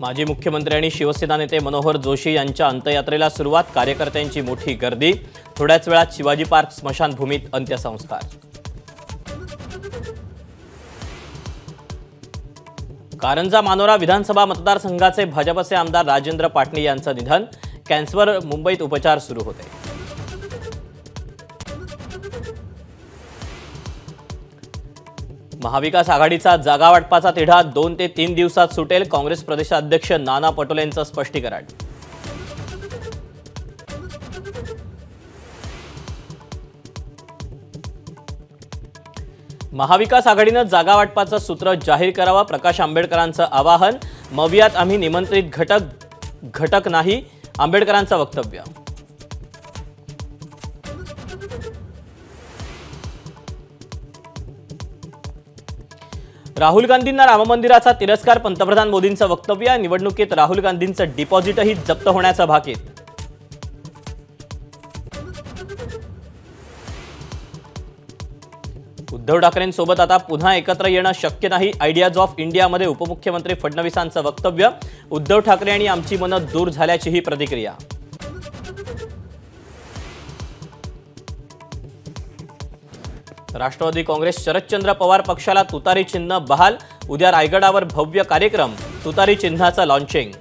माजी मुख्यमंत्री आणि शिवसेना नेते मनोहर जोशी यांच्या अंत्ययात्रेला सुरुवात, कार्यकर्त्यांची मोठी गर्दी। थोड्याच वेळात शिवाजी पार्क स्मशानभूमीत अंत्यसंस्कार। कारंजा मानोरा विधानसभा मतदारसंघाचे भाजपचे आमदार राजेंद्र पाटणी यांचं निधन। कॅन्सरवर मुंबईत उपचार सुरू होते। महाविकास आघाडीचा जागा वाटपाचा तिढा 2 ते 3 दिवसात सुटेल, काँग्रेस प्रदेशाध्यक्ष नाना पटोलेंचं स्पष्टीकरण। महाविकास आघाडीनं जागा वाटपाचं सूत्र जाहीर करावं, प्रकाश आंबेडकरांचं आवाहन। मवियात आम्ही निमंत्रित घटक नाही, आंबेडकरांचं वक्तव्य। राहुल गांधींना राम मंदिराचा तिरस्कार, पंतप्रधान मोदींचं वक्तव्य। निवडणुकीत राहुल गांधींचं डिपॉझिटही जप्त होण्याचं भाकीत। उद्धव ठाकरेंसोबत आता पुन्हा एकत्र येणं शक्य नाही, आयडियाज ऑफ इंडियामध्ये उपमुख्यमंत्री फडणवीसांचं वक्तव्य। उद्धव ठाकरे आणि आमची मनं दूर झाल्याचीही प्रतिक्रिया। राष्ट्रवादी काँग्रेस शरदचंद्र पवार पक्षाला तुतारी चिन्ह बहाल, उद्या रायगडावर भव्य कार्यक्रम, तुतारी चिन्हाचं लॉन्चिंग।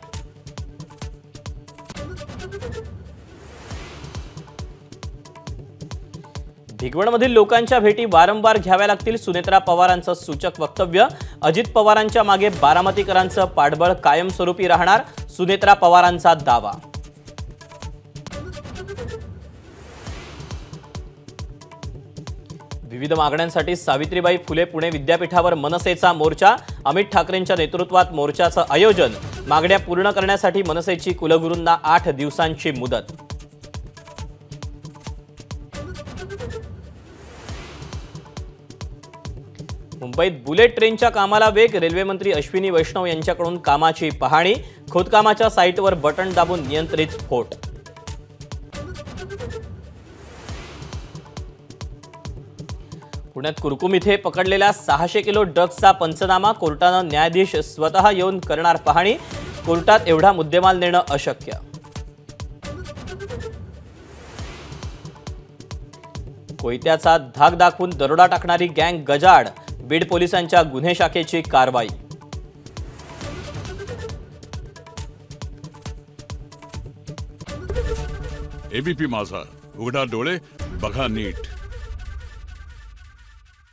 भिगवणमधील लोकांच्या भेटी वारंवार घ्याव्या लागतील, सुनेत्रा पवारांचं सूचक वक्तव्य। अजित पवारांच्या मागे बारामतीकरांचं पाठबळ कायमस्वरूपी राहणार, सुनेत्रा पवारांचा दावा। विविध मागण्यांसाठी सावित्रीबाई फुले पुणे विद्यापीठावर मनसेचा मोर्चा, अमित ठाकरेंच्या नेतृत्वात मोर्चाचं आयोजन। मागण्या पूर्ण करण्यासाठी मनसेची कुलगुरूंना 8 दिवसांची मुदत। मुंबईत बुलेट ट्रेनच्या कामाला वेग, रेल्वे मंत्री अश्विनी वैष्णव यांच्याकडून कामाची पाहणी। खोदकामाच्या साईटवर बटन दाबून नियंत्रित स्फोट। पुण्यात कुरकुम इथे पकडलेल्या 600 किलो ड्रग्जचा पंचनामा, कोर्टानं न्यायाधीश स्वतः येऊन करणार पाहणी। कोर्टात एवढा मुद्देमाल नेणं अशक्य। कोयत्याचा धाक दाखवून दरोडा टाकणारी गँग गजाआड, बीड पोलिसांच्या गुन्हे शाखेची कारवाई। एबीपी माझा, उघडा डोळे बघा नीट।